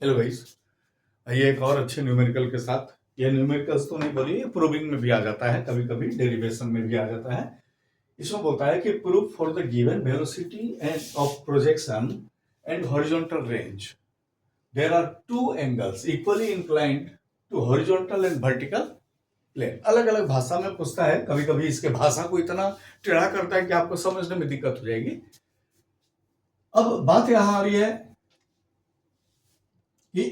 Hello guys, आइए एक और अच्छे न्यूमेरिकल के साथ। ये न्यूमेरिकल्स तो नहीं बोलिए, प्रूविंग में भी आ जाता है, कभी कभी डेरिवेशन में भी आ जाता है। इसमें बोलता है कि proof for the given velocity and of projection and horizontal range there are two angles equally inclined to horizontal and vertical plane. अलग अलग भाषा में पूछता है, कभी कभी इसके भाषा को इतना टेढ़ा करता है कि आपको समझने में दिक्कत हो जाएगी। अब बात यहां आ रही है कि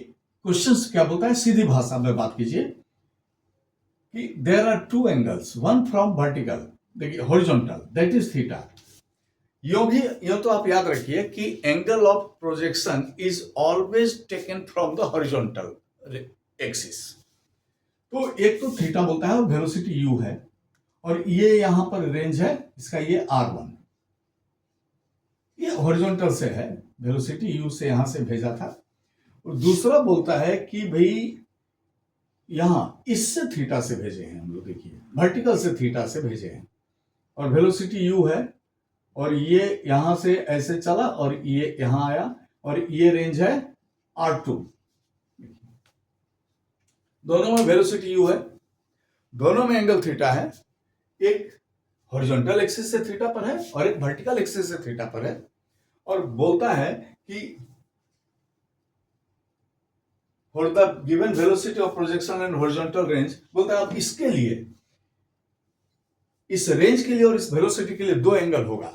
क्वेश्चंस क्या बोलता है, सीधी भाषा में बात कीजिए कि there are two angles, one from vertical, देखिए हॉरिजॉन्टल, दैट इज थीटा। यो तो आप याद रखिए कि angle of projection is always taken from the horizontal axis. तो एक तो थीटा बोलता है और वेलोसिटी u है, और ये यहां पर रेंज है इसका, ये r1, ये हॉरिजॉन्टल से है, वेलोसिटी u से यहां से भेजा था। और दूसरा बोलता है कि भाई यहां इससे थीटा से भेजे हैं हम लोग, देखिए वर्टिकल से थीटा से भेजे हैं, और वेलोसिटी u है, और ये यहां से ऐसे चला और ये यहां आया, और ये रेंज है r2। दोनों में वेलोसिटी u है, दोनों में एंगल थीटा है, एक हॉरिजॉन्टल एक्सिस से थीटा पर है और एक वर्टिकल एक्सिस से थीटा पर है। और बोलता है कि for the given velocity of projection and horizontal range, बोलता है अब इसके लिए, इस रेंज के लिए और इस वेलोसिटी के लिए दो एंगल होगा।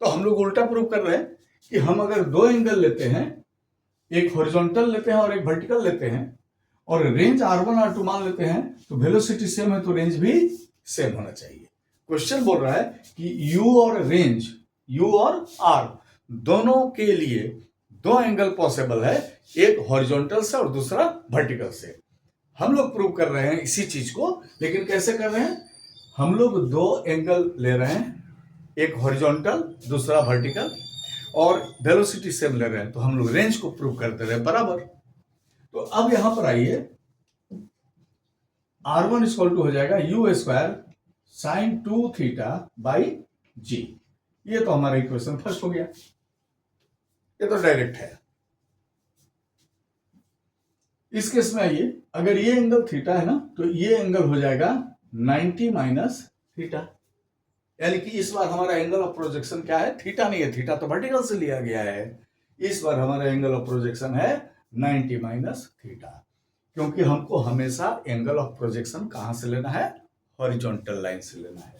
तो हम लोग उल्टा प्रूव कर रहे हैं कि हम अगर दो एंगल लेते हैं, एक हॉरिजॉन्टल लेते हैं और एक वर्टिकल लेते हैं, और रेंज r1 r2 मान लेते हैं, तो वेलोसिटी सेम है तो रेंज भी सेम होना चाहिए। क्वेश्चन बोल रहा है कि u और रेंज, u और r दोनों के लिए दो एंगल पॉसिबल है, एक हॉरिजॉन्टल से और दूसरा वर्टिकल से। हम लोग प्रूव कर रहे हैं इसी चीज को, लेकिन कैसे कर रहे हैं, हम लोग दो एंगल ले रहे हैं, एक हॉरिजॉन्टल दूसरा वर्टिकल, और वेलोसिटी सेम ले रहे हैं, तो हम लोग रेंज को प्रूव कर दे रहे हैं बराबर। तो अब यहां पर आइए, r1 इक्वल टू हो जाएगा u square sine 2 theta by g। ये तो हमारा इक्वेशन फर्स्ट हो गया, ये तो डायरेक्ट है। इस केस में आइए, अगर ये एंगल थीटा है ना, तो ये एंगल हो जाएगा 90 माइनस थीटा, यानी कि इस बार हमारा एंगल ऑफ प्रोजेक्शन क्या है, थीटा नहीं है, थीटा तो वर्टिकल से लिया गया है। इस बार हमारा एंगल ऑफ प्रोजेक्शन है 90 माइनस थीटा, क्योंकि हमको हमेशा एंगल ऑफ प्रोजेक्शन कहां से लेना है, हॉरिजॉन्टल लाइन से लेना है।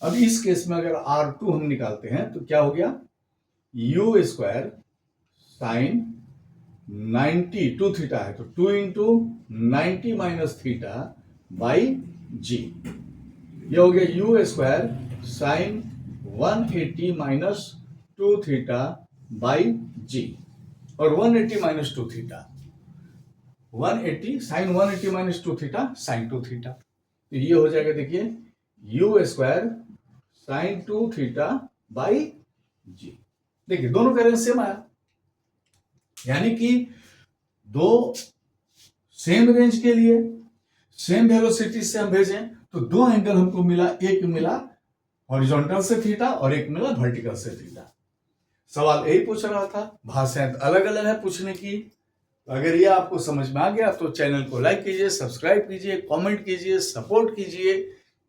अब इस केस में अगर r2 हम निकालते हैं तो क्या हो गया, u स्क्वायर साइन 90, 2 थीटा है तो 2 into 90 minus theta by g. ये हो गया u square sine 180 minus 2 theta by g, और 180 minus 2 theta, 180 sine 180 minus 2 theta sine 2 theta. तो ये हो जाएगा, देखिए u square sine 2 theta by g. देखिए दोनों का रेंज सेम आया, यानी कि दो सेम रेंज के लिए सेम वेलोसिटी से हम भेजें तो दो एंगल हमको मिला, एक मिला हॉरिजॉन्टल से थीटा और एक मिला वर्टिकल से थीटा। सवाल यही पूछ रहा था, भाषाएं अलग अलग है पूछने की। अगर ये आपको समझ में आ गया तो चैनल को लाइक कीजिए, सब्सक्राइब कीजिए, कमेंट कीजिए, सपोर्ट कीजिए,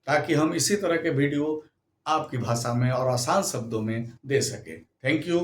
ताकि हम इसी तरह के वीडियो आपकी भाषा में और आसान शब्दों में दे सकें। Thank you.